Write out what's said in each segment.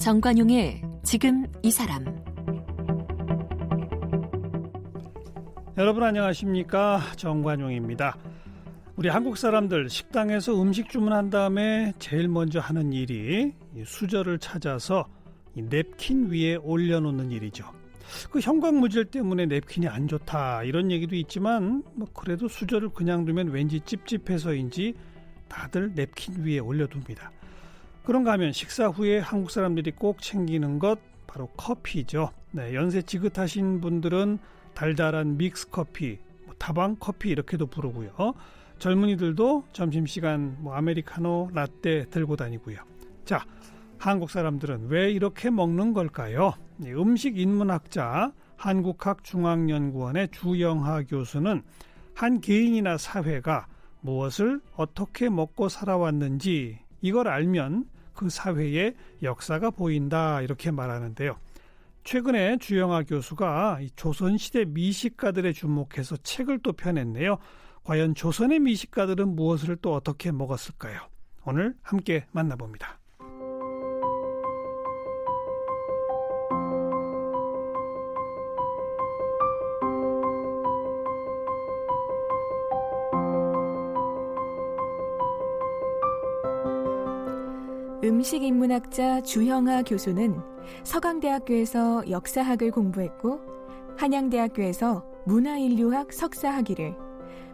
정관용의 지금 이 사람. 여러분 안녕하십니까? 정관용입니다. 우리 한국 사람들 식당에서 음식 주문한 다음에 제일 먼저 하는 일이 수저를 찾아서 이 냅킨 위에 올려놓는 일이죠. 그 형광물질 때문에 냅킨이 안 좋다 이런 얘기도 있지만 그래도 수저를 그냥 두면 왠지 찝찝해서인지 다들 냅킨 위에 올려둡니다. 그런가 하면 식사 후에 한국 사람들이 꼭 챙기는 것 바로 커피죠. 연세 지긋하신 분들은 달달한 믹스커피, 다방 커피 이렇게도 부르고요. 젊은이들도 점심시간 아메리카노, 라떼 들고 다니고요. 자, 한국 사람들은 왜 이렇게 먹는 걸까요? 음식 인문학자 한국학중앙연구원의 주영하 교수는 한 개인이나 사회가 무엇을 어떻게 먹고 살아왔는지 이걸 알면 그 사회의 역사가 보인다 이렇게 말하는데요. 최근에 주영하 교수가 조선시대 미식가들에 주목해서 책을 또 펴냈네요. 과연 조선의 미식가들은 무엇을 또 어떻게 먹었을까요? 오늘 함께 만나봅니다. 음식인문학자 주영하 교수는 서강대학교에서 역사학을 공부했고 한양대학교에서 문화인류학 석사학위를,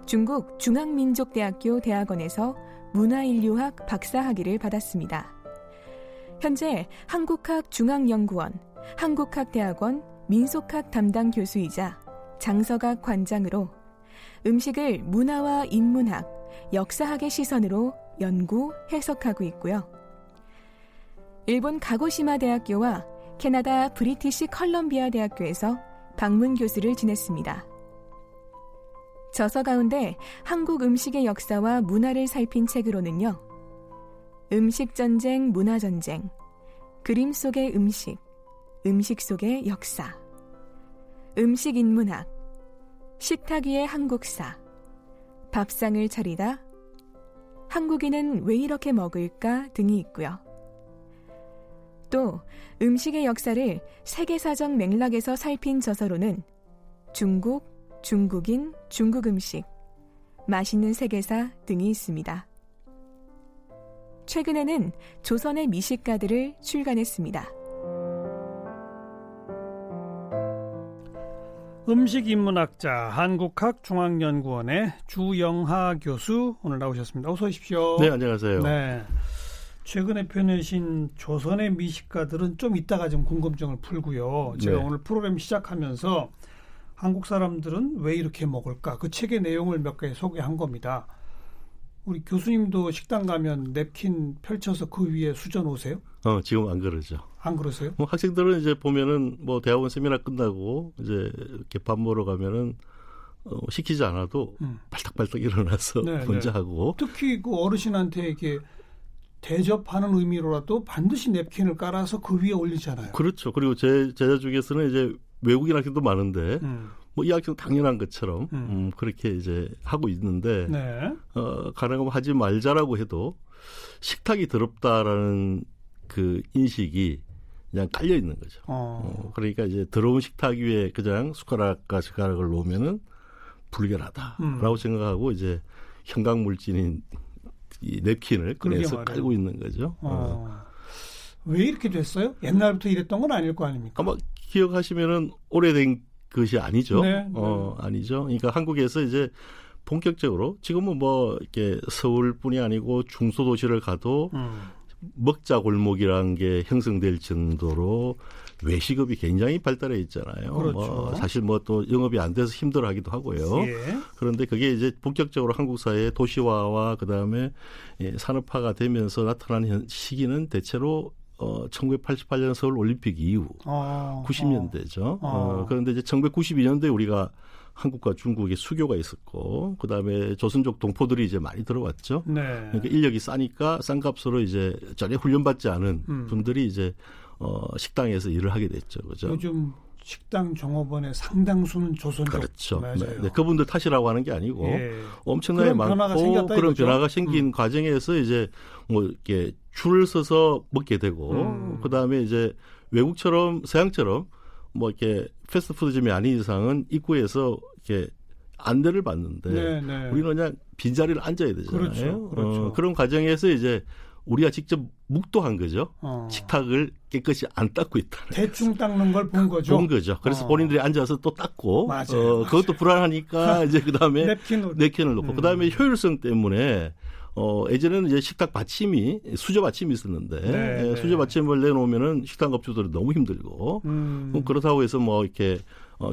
중국 중앙민족대학교 대학원에서 문화인류학 박사학위를 받았습니다. 현재 한국학중앙연구원, 한국학대학원 민속학 담당 교수이자 장서각 관장으로 음식을 문화와 인문학, 역사학의 시선으로 연구, 해석하고 있고요. 일본 가고시마 대학교와 캐나다 브리티시 컬럼비아 대학교에서 방문 교수를 지냈습니다. 저서 가운데 한국 음식의 역사와 문화를 살핀 책으로는요. 음식전쟁, 문화전쟁, 그림 속의 음식, 음식 속의 역사, 음식인문학, 식탁 위의 한국사, 밥상을 차리다, 한국인은 왜 이렇게 먹을까 등이 있고요. 또 음식의 역사를 세계사적 맥락에서 살핀 저서로는 중국, 중국인, 중국 음식, 맛있는 세계사 등이 있습니다. 최근에는 조선의 미식가들을 출간했습니다. 음식인문학자 한국학중앙연구원의 주영하 교수 오늘 나오셨습니다. 어서 오십시오. 네, 안녕하세요. 네. 최근에 펴내신 조선의 미식가들은 좀 이따가 좀 궁금증을 풀고요. 제가 오늘 프로그램 시작하면서 한국 사람들은 왜 이렇게 먹을까? 그 책의 내용을 몇 개 소개한 겁니다. 우리 교수님도 식당 가면 냅킨 펼쳐서 그 위에 수저 놓으세요? 지금 안 그러죠. 안 그러세요? 학생들은 이제 보면은 대학원 세미나 끝나고 이제 이렇게 밥 먹으러 가면은 시키지 않아도 발딱발딱 일어나서 먼저 하고. 특히 그 어르신한테 이렇게 대접하는 의미로라도 반드시 냅킨을 깔아서 그 위에 올리잖아요. 그렇죠. 그리고 제 제자 중에서는 이제 외국인 학생도 많은데 이 학생은 당연한 것처럼 그렇게 이제 하고 있는데 가능하면 하지 말자라고 해도 식탁이 더럽다라는 그 인식이 그냥 깔려 있는 거죠. 그러니까 이제 더러운 식탁 위에 그냥 숟가락과 숟가락을 놓으면은 불결하다라고 생각하고 이제 형광물질인 이 냅킨을 꺼내서 깔고 있는 거죠. 왜 이렇게 됐어요? 옛날부터 이랬던 건 아닐 거 아닙니까? 아마 기억하시면은 오래된 것이 아니죠. 네. 아니죠. 그러니까 한국에서 이제 본격적으로 지금은 이렇게 서울뿐이 아니고 중소도시를 가도 먹자 골목이라는 게 형성될 정도로 외식업이 굉장히 발달해 있잖아요. 그렇죠. 사실 또 영업이 안 돼서 힘들어하기도 하고요. 예. 그런데 그게 이제 본격적으로 한국 사회의 도시화와 그다음에 산업화가 되면서 나타나는 시기는 대체로 1988년 서울 올림픽 이후 90년대죠. 그런데 이제 1992년도에 우리가 한국과 중국의 수교가 있었고 그다음에 조선족 동포들이 이제 많이 들어왔죠. 그러니까 인력이 싸니까 싼 값으로 이제 전혀 훈련받지 않은 분들이 이제 식당에서 일을 하게 됐죠. 그죠? 요즘 식당 종업원의 상당수는 조선족. 그렇죠. 맞아요. 네, 그분들 탓이라고 하는 게 아니고 엄청나게 그런 많고 변화가 생겼다 그런 이거죠? 변화가 생긴 과정에서 이제 뭐 이렇게 줄을 서서 먹게 되고 그다음에 이제 외국처럼 서양처럼 뭐 이렇게 패스트푸드점이 아닌 이상은 입구에서 이렇게 안내를 받는데 우리는 그냥 빈자리를 앉아야 되잖아요. 그렇죠. 그런 과정에서 이제 우리가 직접 묵도한 거죠. 식탁을 깨끗이 안 닦고 있다. 대충 닦는 걸 본 거죠. 본 거죠. 그래서 본인들이 앉아서 또 닦고 맞아요. 그것도 불안하니까 이제 그다음에 냅킨을 놓고 그다음에 효율성 때문에 예전에는 이제 식탁 받침이 수저 받침이 있었는데 수저 받침을 내놓으면은 식당 업주들이 너무 힘들고 그렇다고 해서 뭐 이렇게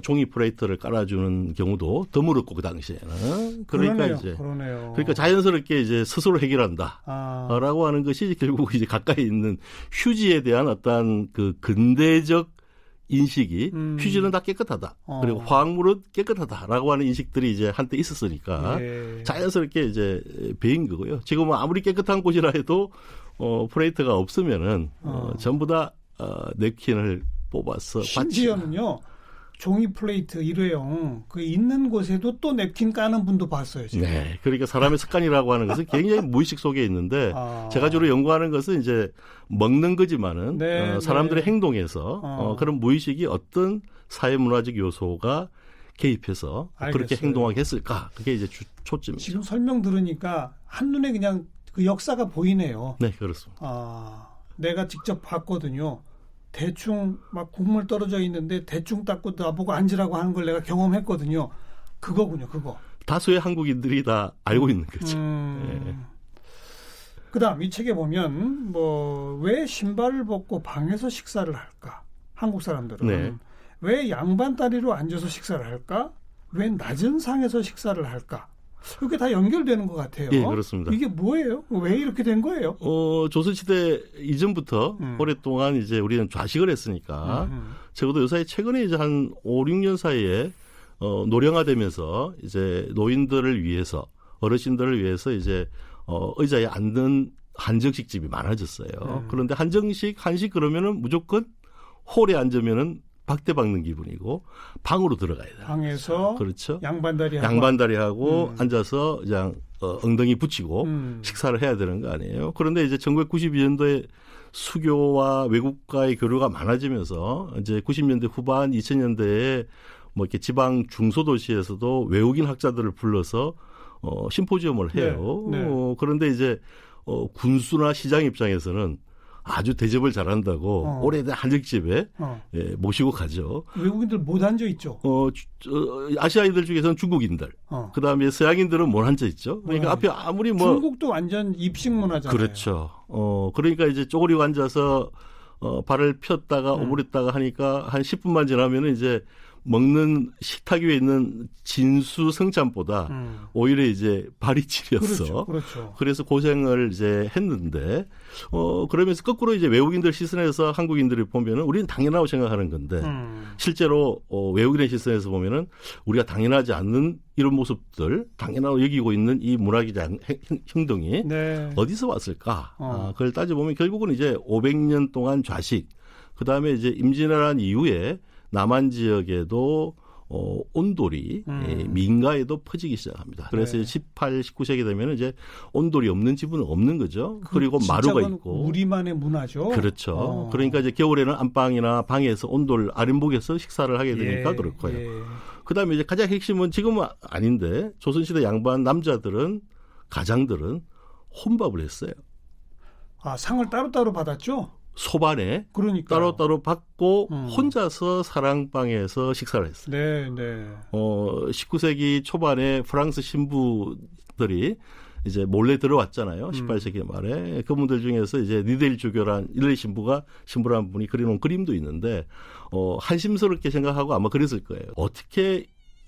종이 플레이트를 깔아주는 경우도 드물었고 그 당시에는 그러니까 자연스럽게 이제 스스로 해결한다라고 하는 것이 결국 이제 가까이 있는 휴지에 대한 어떤 그 근대적 인식이 휴지는 다 깨끗하다. 그리고 화학물은 깨끗하다라고 하는 인식들이 이제 한때 있었으니까 자연스럽게 이제 배인 거고요. 지금은 아무리 깨끗한 곳이라 해도 플레이트가 없으면은 전부 다 냅킨을 뽑아서 심지어는요. 종이 플레이트 일회용 그 있는 곳에도 또 냅킨 까는 분도 봤어요. 지금. 네, 그러니까 사람의 습관이라고 하는 것은 굉장히 무의식 속에 있는데 제가 주로 연구하는 것은 이제 먹는 거지만은 사람들의 행동에서 그런 무의식이 어떤 사회문화적 요소가 개입해서 알겠어요. 그렇게 행동하게 했을까? 그게 이제 초점이죠. 지금 설명 들으니까 한눈에 그냥 그 역사가 보이네요. 네, 그렇습니다. 내가 직접 봤거든요. 대충 막 국물 떨어져 있는데 대충 닦고 나보고 앉으라고 하는 걸 내가 경험했거든요. 그거군요, 그거. 다수의 한국인들이 다 알고 있는 거죠. 그다음 이 책에 보면 뭐 왜 신발을 벗고 방에서 식사를 할까? 한국 사람들은 왜 양반 다리로 앉아서 식사를 할까? 왜 낮은 상에서 식사를 할까? 이게 다 연결되는 것 같아요. 예, 그렇습니다. 이게 뭐예요? 왜 이렇게 된 거예요? 조선시대 이전부터 오랫동안 이제 우리는 좌식을 했으니까 적어도 요사이 최근에 이제 한 5, 6년 사이에 노령화되면서 이제 노인들을 위해서 어르신들을 위해서 이제 의자에 앉는 한정식 집이 많아졌어요. 그런데 한식 그러면은 무조건 홀에 앉으면은 박대 박는 기분이고 방으로 들어가야 돼요. 방에서 그렇죠. 양반다리하고 앉아서 그냥 엉덩이 붙이고 식사를 해야 되는 거 아니에요. 그런데 이제 1992년도에 수교와 외국과의 교류가 많아지면서 이제 90년대 후반 2000년대에 뭐 이렇게 지방 중소도시에서도 외국인 학자들을 불러서 심포지엄을 해요. 그런데 이제 군수나 시장 입장에서는 아주 대접을 잘한다고 오래된 한정집에 모시고 가죠. 외국인들 못 앉아 있죠. 아시아인들 중에서는 중국인들. 그다음에 서양인들은 못 앉아 있죠. 그러니까 앞에 아무리 뭐 중국도 완전 입식 문화잖아요. 그렇죠. 그러니까 이제 쪼그리고 앉아서 발을 폈다가 오므렸다가 하니까 한 10분만 지나면은 이제 먹는 식탁 위에 있는 진수 성찬보다 오히려 이제 발이 지렸어. 그렇죠. 그래서 고생을 이제 했는데 그러면서 거꾸로 이제 외국인들 시선에서 한국인들이 보면은 우리는 당연하다고 생각하는 건데 실제로 외국인의 시선에서 보면은 우리가 당연하지 않는 이런 모습들, 당연하다고 여기고 있는 이 문화적 행동이 어디서 왔을까? 그걸 따져보면 결국은 이제 500년 동안 좌식, 그 다음에 이제 임진왜란 이후에 남한 지역에도 온돌이 민가에도 퍼지기 시작합니다. 그래서 18, 19세기 되면 이제 온돌이 없는 집은 없는 거죠. 그리고 마루가 있고. 우리만의 문화죠. 그렇죠. 그러니까 이제 겨울에는 안방이나 방에서 온돌 아랫목에서 식사를 하게 되니까 그렇고요. 그다음에 이제 가장 핵심은 지금은 아닌데 조선시대 양반 남자들은 가장들은 혼밥을 했어요. 상을 따로따로 받았죠? 소반에 따로따로 받고 혼자서 사랑방에서 식사를 했어요. 19세기 초반에 프랑스 신부들이 이제 몰래 들어왔잖아요. 18세기 말에. 그분들 중에서 이제 니델주교란 일레 신부란 분이 그려놓은 그림도 있는데 한심스럽게 생각하고 아마 그랬을 거예요. 어떻게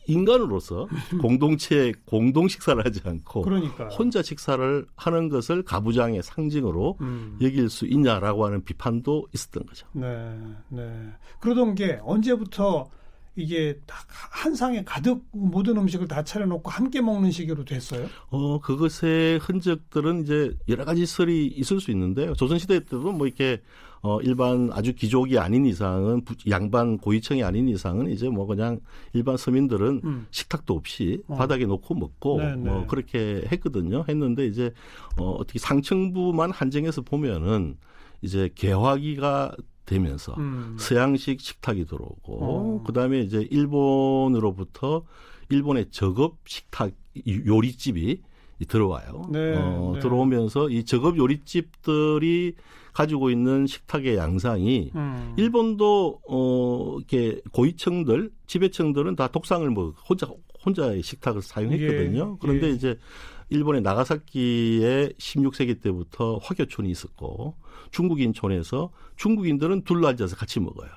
인간으로서 공동체에 공동 식사를 하지 않고 혼자 식사를 하는 것을 가부장의 상징으로 여길 수 있냐라고 하는 비판도 있었던 거죠. 그러던 게 언제부터 이게 한 상에 가득 모든 음식을 다 차려놓고 함께 먹는 식으로 됐어요? 그것의 흔적들은 이제 여러 가지 설이 있을 수 있는데요. 조선시대 때도 뭐 이렇게 일반 아주 귀족이 아닌 이상은 양반 고위층이 아닌 이상은 이제 뭐 그냥 일반 서민들은 식탁도 없이 바닥에 놓고 먹고 뭐 그렇게 했는데 이제 어떻게 상층부만 한정해서 보면은 이제 개화기가 되면서 서양식 식탁이 들어오고 그다음에 이제 일본으로부터 일본의 저급 식탁 요리집이 들어와요. 들어오면서 이 저급 요리집들이 가지고 있는 식탁의 양상이 일본도 이렇게 고위층들, 지배층들은 다 독상을 혼자의 식탁을 사용했거든요. 그런데 이제 일본의 나가사키에 16세기 때부터 화교촌이 있었고 중국인촌에서 중국인들은 둘러 앉아서 같이 먹어요.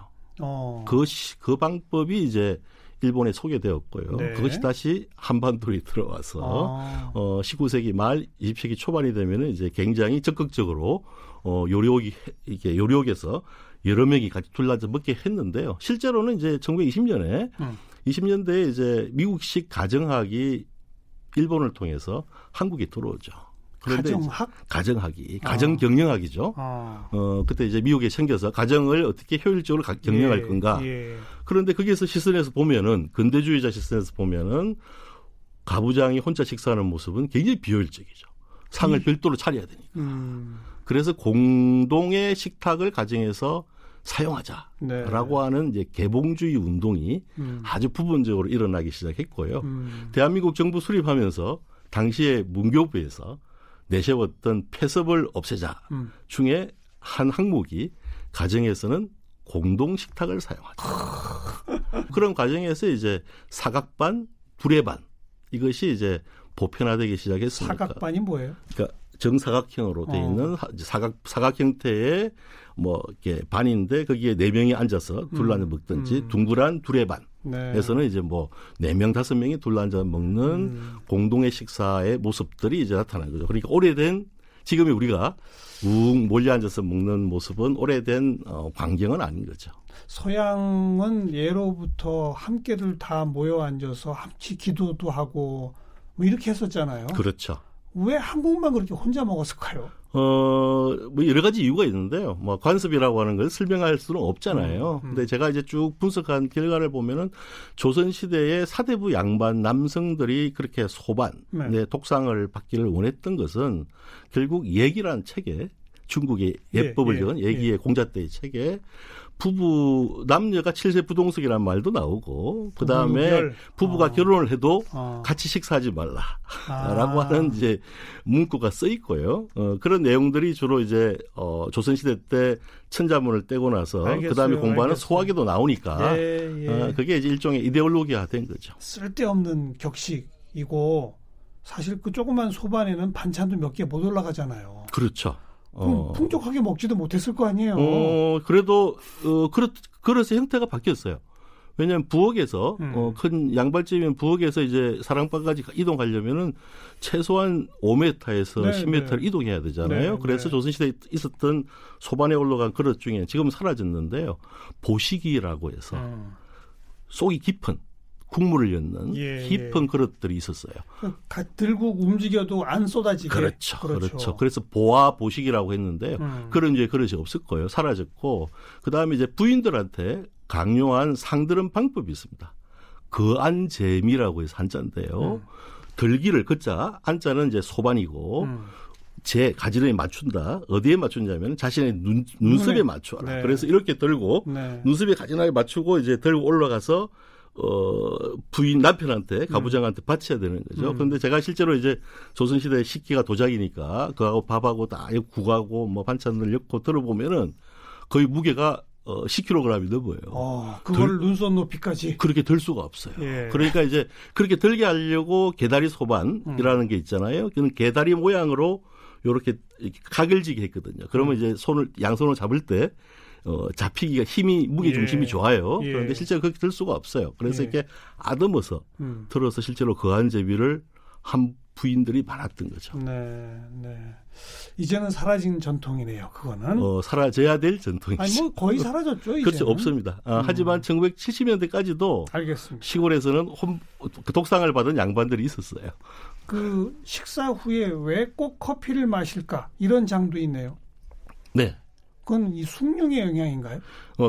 그 방법이 이제 일본에 소개되었고요. 그것이 다시 한반도에 들어와서 19세기 말 20세기 초반이 되면은 이제 굉장히 적극적으로 요리옥에서 여러 명이 같이 둘러앉아 먹게 했는데요. 실제로는 이제 1920년에 20년대에 이제 미국식 가정학이 일본을 통해서 한국에 들어오죠. 그런데 가정학이 가정경영학이죠. 그때 이제 미국에 생겨서 가정을 어떻게 효율적으로 경영할 건가. 그런데 거기에서 시선에서 보면은 근대주의자 시선에서 보면은 가부장이 혼자 식사하는 모습은 굉장히 비효율적이죠. 상을 별도로 차려야 되니까. 그래서 공동의 식탁을 가정에서 사용하자라고 하는 이제 개봉주의 운동이 아주 부분적으로 일어나기 시작했고요. 대한민국 정부 수립하면서 당시에 문교부에서 내세웠던 폐섭을 없애자 중에 한 항목이 가정에서는 공동 식탁을 사용하자. 그런 과정에서 이제 사각반, 두레반 이것이 이제 보편화되기 시작했습니다. 사각반이 뭐예요? 그러니까 정사각형으로 되어 있는 사각 형태의 뭐 이렇게 반인데 거기에 4명이 앉아서 둘러앉아 먹든지 둥그란 두레반에서는 이제 뭐 4명, 5명이 둘러앉아 먹는 공동의 식사의 모습들이 이제 나타난 거죠. 그러니까 오래된 지금의 우리가 웅 몰려 앉아서 먹는 모습은 오래된 광경은 아닌 거죠. 서양은 예로부터 함께들 다 모여 앉아서 함께 기도도 하고 뭐 이렇게 했었잖아요. 그렇죠. 왜 한국만 그렇게 혼자 먹었을까요? 뭐 여러 가지 이유가 있는데요. 뭐 관습이라고 하는 걸 설명할 수는 없잖아요. 근데 제가 이제 쭉 분석한 결과를 보면은 조선 시대의 사대부 양반 남성들이 그렇게 소반, 독상을 받기를 원했던 것은 결국 얘기라는 책에 중국의 예법을 적은 얘기의 공자때의 책에 부부 남녀가 7세 부동석이라는 말도 나오고 그다음에 부부가 결혼을 해도 같이 식사하지 말라라고 하는 이제 문구가 써 있고요. 그런 내용들이 주로 이제 조선 시대 때 천자문을 떼고 나서 그다음에 공부하는 소화계도 나오니까 그게 이제 일종의 이데올로기화 된 거죠. 쓸데없는 격식이고 사실 그 조그만 소반에는 반찬도 몇 개 못 올라가잖아요. 그렇죠. 풍족하게 먹지도 못했을 거 아니에요. 그래도 그래서 형태가 바뀌었어요. 왜냐하면 부엌에서 큰 양발집이면 부엌에서 이제 사랑방까지 이동하려면은 최소한 5m에서 10m를 이동해야 되잖아요. 그래서 조선시대에 있었던 소반에 올라간 그릇 중에 지금은 사라졌는데요. 보시기라고 해서 속이 깊은 국물을 넣는 깊은 그릇들이 있었어요. 들고 움직여도 안 쏟아지게. 그렇죠. 그래서 보아 보식이라고 했는데요. 그런 이제 그릇이 없을 거예요. 사라졌고 그다음에 이제 부인들한테 강요한 상드름 방법이 있습니다. 거안재미라고 해서 한자인데요. 들기를 그자 안자는 이제 소반이고 제 가지런히 맞춘다. 어디에 맞춘다면 자신의 눈썹에 맞춰라. 그래서 이렇게 들고 눈썹에 가지런하게 맞추고 이제 들고 올라가서 부인 남편한테 가부장한테 바쳐야 되는 거죠. 그런데 제가 실제로 이제 조선시대 식기가 도자기니까 그하고 밥하고 다 국하고 뭐 반찬을 넣고 들어보면은 거의 무게가 10kg이 넘어요. 그걸 눈썹 높이까지 그렇게 들 수가 없어요. 그러니까 이제 그렇게 들게 하려고 개다리 소반이라는 게 있잖아요. 그는 개다리 모양으로 이렇게 가글지게 했거든요. 그러면 이제 양손을 잡을 때 잡히기가 무게 중심이 좋아요. 그런데 실제로 그렇게 들 수가 없어요. 그래서 이렇게 아듬어서 들어서 실제로 거안제비를 한 부인들이 많았던 거죠. 이제는 사라진 전통이네요. 그거는 사라져야 될 전통이죠. 아니 뭐 거의 사라졌죠. 이제는. 그렇죠. 없습니다. 하지만 1970년대까지도 알겠습니다. 시골에서는 독상을 받은 양반들이 있었어요. 그 식사 후에 왜 꼭 커피를 마실까? 이런 장도 있네요. 네. 그건 이 숭늉의 영향인가요?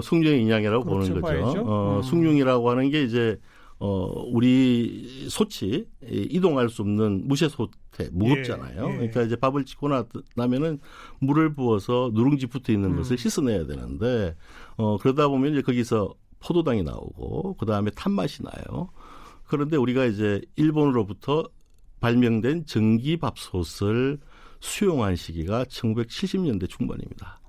숭늉의 영향이라고 그렇죠, 보는 거죠. 봐야죠. 숭늉이라고 하는 게 이제 우리 소치 이동할 수 없는 무쇠소태 무겁잖아요. 예. 그러니까 이제 밥을 짓고 나면은 물을 부어서 누룽지 붙어 있는 것을 씻어내야 되는데 그러다 보면 이제 거기서 포도당이 나오고 그 다음에 탄맛이 나요. 그런데 우리가 이제 일본으로부터 발명된 전기밥솥을 수용한 시기가 1970년대 중반입니다.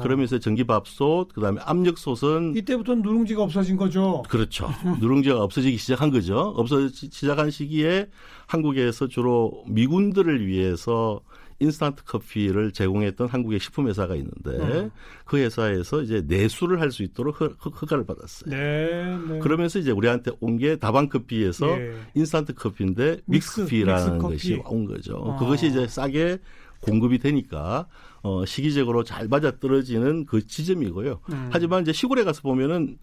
그러면서 전기밥솥, 그다음에 압력솥은 이때부터 누룽지가 없어진 거죠. 그렇죠. 누룽지가 없어지기 시작한 거죠. 없어지기 시작한 시기에 한국에서 주로 미군들을 위해서 인스턴트 커피를 제공했던 한국의 식품회사가 있는데 그 회사에서 이제 내수를 할 수 있도록 허가를 받았어요. 네. 그러면서 이제 우리한테 온 게 다방커피에서 인스턴트 커피인데 믹스커피라는 것이 온 거죠. 그것이 이제 싸게 공급이 되니까 시기적으로 잘 맞아떨어지는 그 지점이고요. 하지만 이제 시골에 가서 보면은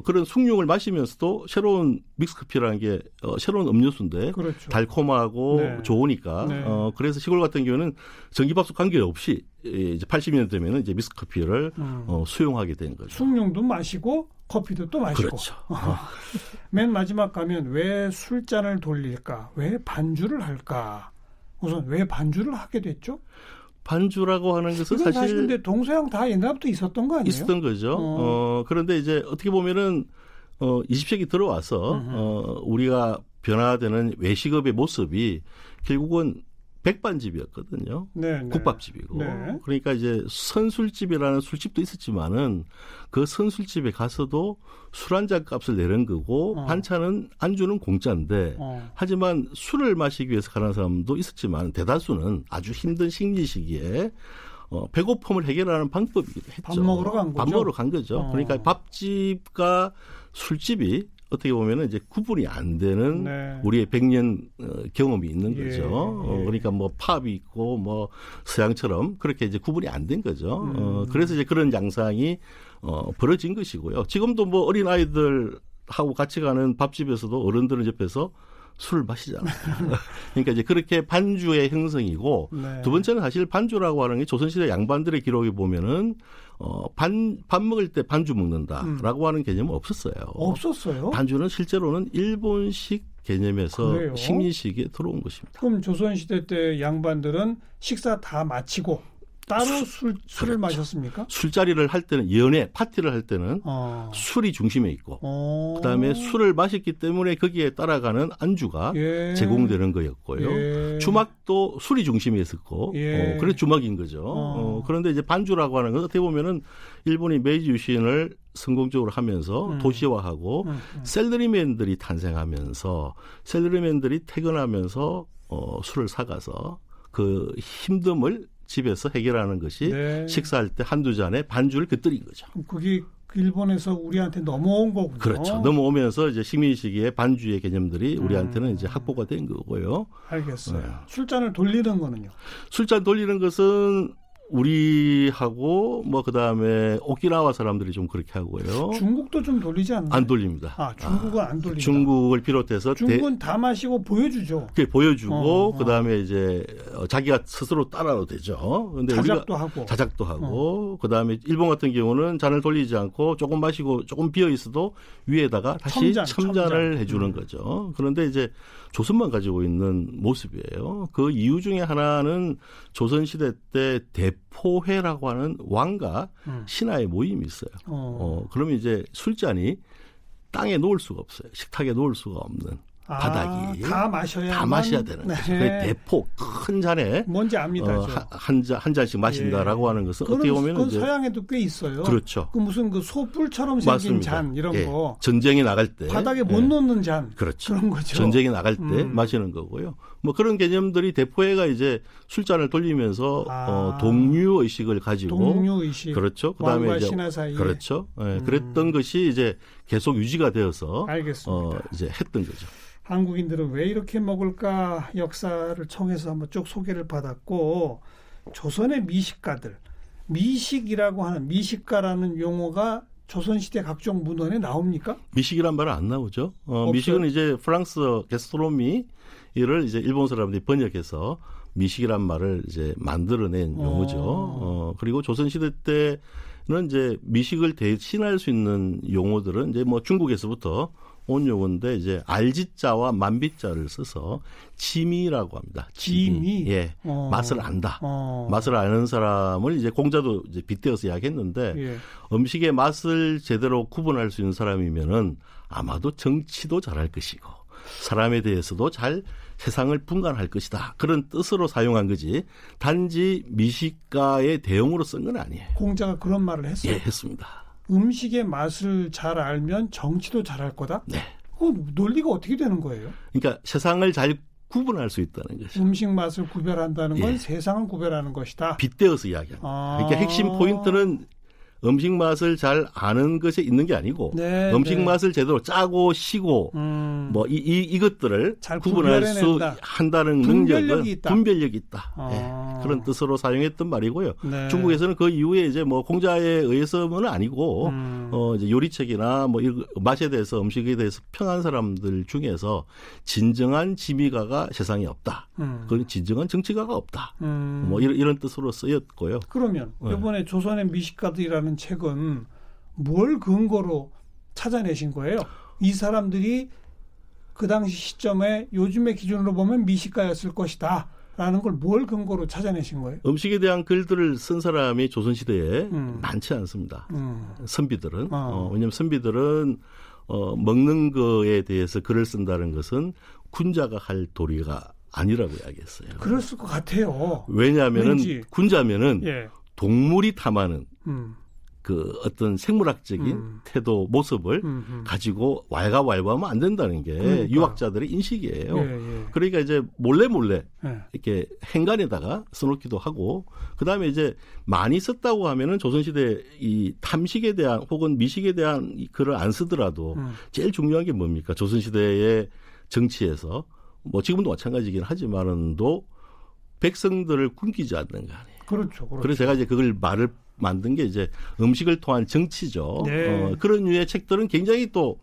그런 숭늉을 마시면서도 새로운 믹스커피라는 게 새로운 음료수인데 그렇죠. 달콤하고 좋으니까 그래서 시골 같은 경우는 전기밥솥 관계없이 이제 80년 되면은 이제 믹스커피를 수용하게 된 거죠. 숭늉도 마시고 커피도 또 마시고. 그렇죠. 맨 마지막 가면 왜 술잔을 돌릴까? 왜 반주를 할까? 우선 왜 반주를 하게 됐죠? 반주라고 하는 것은 사실 근데 동서양 다 옛날부터 있었던 거 아니에요? 있었던 거죠. 그런데 이제 어떻게 보면은 20세기 들어와서 우리가 변화되는 외식업의 모습이 결국은 백반집이었거든요. 국밥집이고. 그러니까 이제 선술집이라는 술집도 있었지만은 그 선술집에 가서도 술 한 잔 값을 내는 거고 반찬은 안주는 공짜인데 하지만 술을 마시기 위해서 가는 사람도 있었지만 대다수는 아주 힘든 식리 시기에 배고픔을 해결하는 방법이기도 했죠. 밥 먹으러 간 거죠. 밥 먹으러 간 거죠. 그러니까 밥집과 술집이 어떻게 보면은 이제 구분이 안 되는 우리의 100년 경험이 있는 거죠. 그러니까 뭐 팝이 있고 뭐 서양처럼 그렇게 이제 구분이 안 된 거죠. 그래서 이제 그런 양상이 벌어진 것이고요. 지금도 뭐 어린 아이들하고 같이 가는 밥집에서도 어른들은 옆에서 술을 마시잖아요. 그러니까 이제 그렇게 반주의 형성이고 두 번째는 사실 반주라고 하는 게 조선시대 양반들의 기록에 보면은 밥 먹을 때 반주 먹는다라고 하는 개념은 없었어요. 없었어요? 반주는 실제로는 일본식 개념에서 그래요? 식민시기에 들어온 것입니다. 그럼 조선시대 때 양반들은 식사 다 마치고 따로 술을 마셨습니까? 술자리를 할 때는 연회 파티를 할 때는 술이 중심에 있고 그다음에 술을 마셨기 때문에 거기에 따라가는 안주가 제공되는 거였고요. 주막도 술이 중심에 있었고 그래서 주막인 거죠. 그런데 이제 반주라고 하는 건 어떻게 보면은 일본이 메이지 유신을 성공적으로 하면서 도시화하고 셀러리맨들이 탄생하면서 셀러리맨들이 퇴근하면서 술을 사가서 그 힘듦을 집에서 해결하는 것이 식사할 때 한두 잔에 반주를 곁들인 거죠. 그게 일본에서 우리한테 넘어온 거군요. 그렇죠. 넘어오면서 이제 식민 시기에 반주의 개념들이 우리한테는 이제 확보가 된 거고요. 알겠어요. 술잔을 돌리는 거는요? 술잔 돌리는 것은 우리하고 뭐 그다음에 오키나와 사람들이 좀 그렇게 하고요. 중국도 좀 돌리지 않나요? 안 돌립니다. 중국은 안 돌립니다. 중국을 비롯해서 중국은 다 마시고 보여주죠. 보여주고 그다음에 이제 자기가 스스로 따라도 되죠. 근데 자작도 하고 그다음에 일본 같은 경우는 잔을 돌리지 않고 조금 마시고 조금 비어 있어도 위에다가 다시 첨잔을 해주는 거죠. 그런데 이제 조선만 가지고 있는 모습이에요. 그 이유 중에 하나는 조선시대 때 대포회라고 하는 왕과 신하의 모임이 있어요. 그러면 이제 술잔이 땅에 놓을 수가 없어요. 식탁에 놓을 수가 없는 바닥이. 다 마셔야 되는 거죠. 대포 큰 잔에 뭔지 압니다. 한 잔씩 마신다라고 하는 것은 어떻게 보면 그건 서양에도 꽤 있어요. 그렇죠. 그 무슨 그 소뿔처럼 생긴 잔 이런 거. 전쟁에 나갈 때 바닥에 못 놓는 잔. 그렇죠. 그런 거죠. 전쟁에 나갈 때 마시는 거고요. 뭐 그런 개념들이 대포회가 이제 술잔을 돌리면서 동료 의식을 가지고 동료 의식. 그렇죠. 그다음에 이제 신하 사이에. 그렇죠. 그랬던 것이 이제 계속 유지가 되어서 알겠습니다. 이제 했던 거죠. 한국인들은 왜 이렇게 먹을까 역사를 통해서 한번 쭉 소개를 받았고 조선의 미식가들, 미식이라고 하는 미식가라는 용어가 조선시대 각종 문헌에 나옵니까? 미식이란 말은 안 나오죠. 미식은 이제 프랑스 게스트로미를 이제 일본 사람들이 번역해서 미식이란 말을 이제 만들어낸 용어죠. 그리고 조선시대 때는 이제 미식을 대신할 수 있는 용어들은 이제 뭐 중국에서부터 온 용어인데 이제 알지자와 만비자를 써서 지미라고 합니다. 지미. 예. 맛을 안다. 맛을 아는 사람을 이제 공자도 이제 빗대어서 이야기했는데 예. 음식의 맛을 제대로 구분할 수 있는 사람이면은 아마도 정치도 잘할 것이고 사람에 대해서도 잘 세상을 분간할 것이다. 그런 뜻으로 사용한 거지 단지 미식가의 대용으로 쓴 건 아니에요. 공자가 그런 말을 했어요. 예, 했습니다. 음식의 맛을 잘 알면 정치도 잘할 거다? 네. 논리가 어떻게 되는 거예요? 그러니까 세상을 잘 구분할 수 있다는 것이죠. 음식 맛을 구별한다는 건 예. 세상을 구별하는 것이다. 빗대어서 이야기합니다. 그러니까 핵심 포인트는 음식 맛을 잘 아는 것에 있는 게 아니고 네, 음식 네. 맛을 제대로 짜고 시고 뭐 이것들을 잘 구분할 수 구별해낸다. 한다는 분별력이 능력은 있다. 분별력이 있다. 예, 그런 뜻으로 사용했던 말이고요. 네. 중국에서는 그 이후에 이제 뭐 공자에 의해서는 아니고 이제 요리책이나 뭐 맛에 대해서 음식에 대해서 평한 사람들 중에서 진정한 지미가가 세상에 없다. 그건 진정한 정치가가 없다. 뭐 이런 뜻으로 쓰였고요. 그러면 이번에 조선의 미식가들이라는 책은 뭘 근거로 찾아내신 거예요? 이 사람들이 그 당시 시점에 요즘의 기준으로 보면 미식가였을 것이다 라는 걸 뭘 근거로 찾아내신 거예요? 음식에 대한 글들을 쓴 사람이 조선시대에 많지 않습니다. 선비들은. 왜냐하면 선비들은 먹는 거에 대해서 글을 쓴다는 것은 군자가 할 도리가 아니라고 이야기했어요. 그랬을 것 같아요. 왜냐하면은 군자면은 예. 동물이 탐하는 그 어떤 생물학적인 태도 모습을 가지고 왈가왈부하면 안 된다는 게 그러니까요. 유학자들의 인식이에요. 예. 그러니까 이제 몰래 예. 이렇게 행간에다가 써놓기도 하고 그다음에 이제 많이 썼다고 하면은 조선시대 이 탐식에 대한 혹은 미식에 대한 이 글을 안 쓰더라도 제일 중요한 게 뭡니까? 조선시대의 정치에서 뭐 지금도 마찬가지긴 하지만은도 백성들을 굶기지 않는 거 아니에요. 그렇죠. 그래서 제가 이제 그걸 말을 만든 게 이제 음식을 통한 정치죠. 네. 그런 류의 책들은 굉장히 또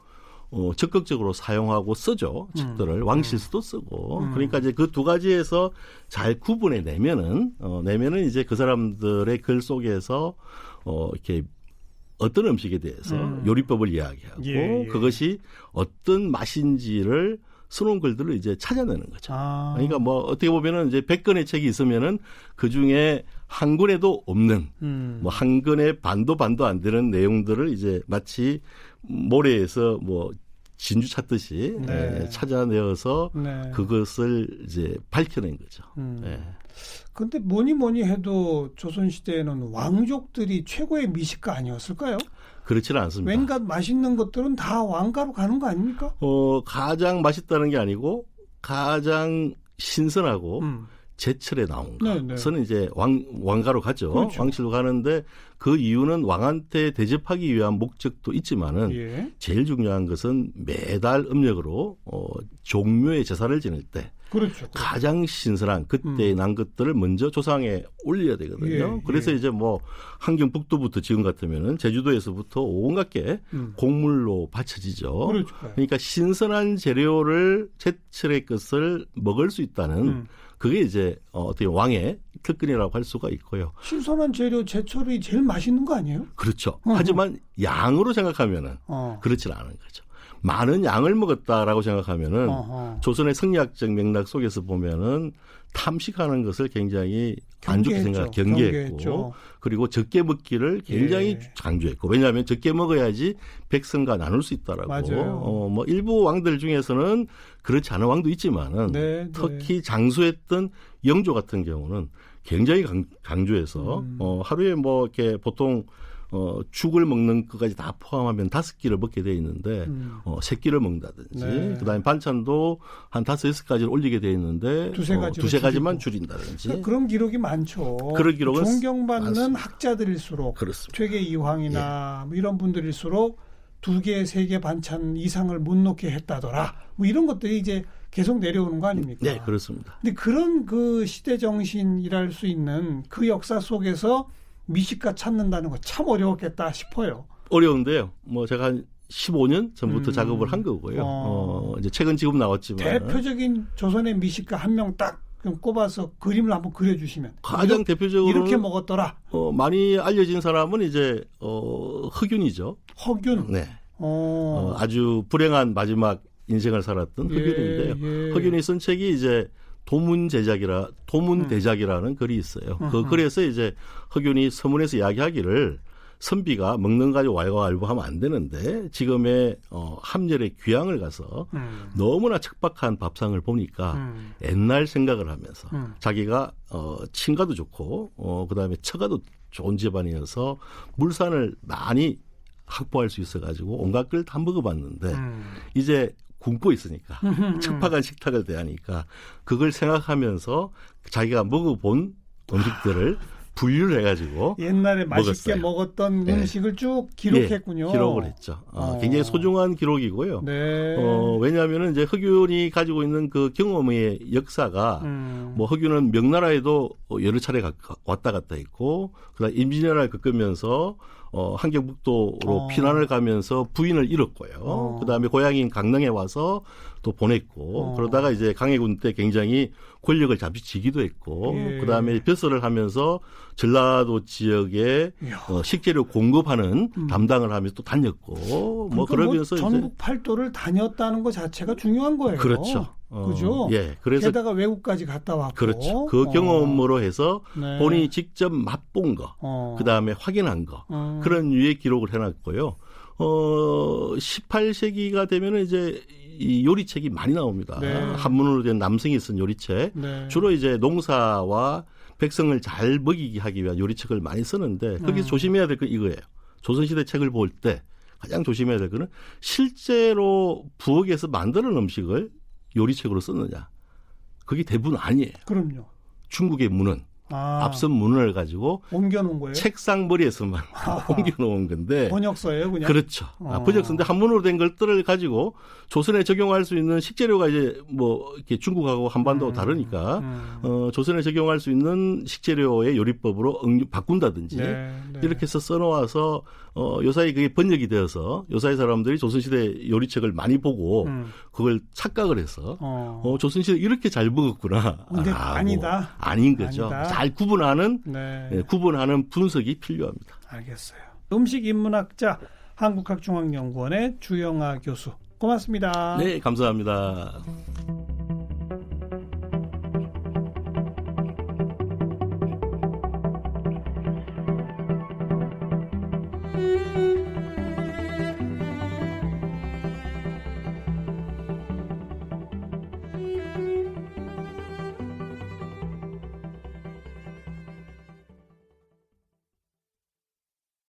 적극적으로 사용하고 쓰죠. 책들을 왕실수도 쓰고. 그러니까 이제 그 두 가지에서 잘 구분해 내면은 이제 그 사람들의 글 속에서 이렇게 어떤 음식에 대해서 요리법을 이야기하고 예. 그것이 어떤 맛인지를 써놓은 글들을 이제 찾아내는 거죠. 그러니까 뭐 어떻게 보면은 이제 100권의 책이 있으면은 그 중에 한 권에도 없는 뭐 한 권의 반도 안 되는 내용들을 이제 마치 모래에서 뭐 진주 찾듯이 네. 찾아내어서 네. 그것을 이제 밝혀낸 거죠. 근데 뭐니 해도 조선시대에는 왕족들이 최고의 미식가 아니었을까요? 그렇지는 않습니다. 왠가 맛있는 것들은 다 왕가로 가는 거 아닙니까? 가장 맛있다는 게 아니고 가장 신선하고 제철에 나온 것은 이제 왕가로 가죠. 그렇죠. 왕실로 가는데 그 이유는 왕한테 대접하기 위한 목적도 있지만은 예. 제일 중요한 것은 매달 음력으로 종묘에 제사를 지낼 때 그렇죠. 가장 신선한 그때의 난 것들을 먼저 조상에 올려야 되거든요. 그래서 이제 뭐 한경북도부터 지금 같으면은 제주도에서부터 온갖 게 곡물로 바쳐지죠. 그렇죠. 그러니까 신선한 재료를 제철의 것을 먹을 수 있다는 그게 이제 어떻게 왕의 특권이라고 할 수가 있고요. 신선한 재료 제철이 제일 맛있는 거 아니에요? 그렇죠. 하지만 양으로 생각하면은 그렇지는 않은 거죠. 많은 양을 먹었다라고 생각하면은 조선의 성리학적 맥락 속에서 보면은 탐식하는 것을 굉장히 안 좋게 경계했고 그리고 적게 먹기를 굉장히 강조했고 왜냐하면 적게 먹어야지 백성과 나눌 수 있다라고. 맞아요. 뭐 일부 왕들 중에서는 그렇지 않은 왕도 있지만은 특히 장수했던 영조 같은 경우는 굉장히 강조해서 하루에 뭐 이렇게 보통 죽을 먹는 것까지 다 포함하면 5끼를 먹게 돼 있는데 3끼를 먹는다든지 그다음에 반찬도 한 5, 6가지를 올리게 돼 있는데 두세 가지만 줄인다든지 그런 기록이 많죠. 그런 기록은 존경받는 많습니다. 학자들일수록 그렇습니다. 퇴계 이황이나 뭐 이런 분들일수록 2개, 3개 반찬 이상을 못 놓게 했다더라. 뭐 이런 것들이 이제 계속 내려오는 거 아닙니까? 네, 그렇습니다. 근데 그런 그 시대 정신이랄 수 있는 그 역사 속에서 미식가 찾는다는 거 참 어려웠겠다 싶어요. 어려운데요. 뭐 제가 한 15년 전부터 작업을 한 거고요. 이제 책은 지금 나왔지만 대표적인 조선의 미식가 한 명 딱 그럼 꼽아서 그림을 한번 그려주시면. 가장 대표적으로 이렇게 먹었더라. 많이 알려진 사람은 이제 허균이죠. 허균. 네. 아주 불행한 마지막 인생을 살았던 허균인데요. 허균이 쓴 책이 이제 도문대작이라는 글이 있어요. 그 글에서 이제 허균이 서문에서 이야기하기를 선비가 먹는 가지고 왈가왈부하면 안 되는데 지금의 함열의 귀향을 가서 너무나 척박한 밥상을 보니까 옛날 생각을 하면서 자기가 친가도 좋고 그다음에 처가도 좋은 집안이어서 물산을 많이 확보할 수 있어가지고 온갖 걸 다 먹어봤는데 이제 굶고 있으니까 척박한 식탁을 대하니까 그걸 생각하면서 자기가 먹어본 음식들을 분류를 해가지고 옛날에 맛있게 먹었던 음식을 쭉 기록했군요. 기록을 했죠. 굉장히 소중한 기록이고요. 네. 왜냐하면 이제 허균이 가지고 있는 그 경험의 역사가 뭐 허균은 명나라에도 여러 차례 왔다 갔다 했고 그다음 임진왜란을 겪으면서 한경북도로 피난을 가면서 부인을 잃었고요. 그다음에 고향인 강릉에 와서 또 보냈고 그러다가 이제 강해군 때 굉장히 권력을 잠시 쥐기도 했고 그다음에 벼슬을 하면서 전라도 지역에 식재료 공급하는 담당을 하면서 또 다녔고 뭐 그러면서 전국 팔도를 다녔다는 것 자체가 중요한 거예요. 그렇죠. 그죠? 예, 그래서 게다가 외국까지 갔다 왔고. 그렇죠. 그 경험으로 해서 본인이 직접 맛본 거, 그 다음에 확인한 거 그런 유의 기록을 해놨고요. 18세기가 되면은 이제 이 요리책이 많이 나옵니다. 네. 한문으로 된 남성이 쓴 요리책. 네. 주로 이제 농사와 백성을 잘 먹이게 하기 위한 요리책을 많이 쓰는데 거기서 조심해야 될 건 이거예요. 조선시대 책을 볼 때 가장 조심해야 될 거는 실제로 부엌에서 만드는 음식을 요리책으로 썼느냐. 그게 대부분 아니에요. 그럼요. 중국의 문은 앞선 문을 가지고 옮겨놓은 거예요? 책상 머리에서만 옮겨놓은 건데 번역서예요, 그냥? 그렇죠. 번역서인데 한문으로 된 것들을 가지고 조선에 적용할 수 있는 식재료가 이제 뭐 이렇게 중국하고 한반도가 다르니까 조선에 적용할 수 있는 식재료의 요리법으로 바꾼다든지 이렇게 해서 써놓아서 요사이 그게 번역이 되어서 요사이 사람들이 조선시대 요리책을 많이 보고 그걸 착각을 해서 조선시대 이렇게 잘 먹었구나. 근데 아니다. 아닌 거죠. 아니다. 잘 구분하는 분석이 필요합니다. 알겠어요. 음식 인문학자 한국학중앙연구원의 주영아 교수. 고맙습니다. 네, 감사합니다.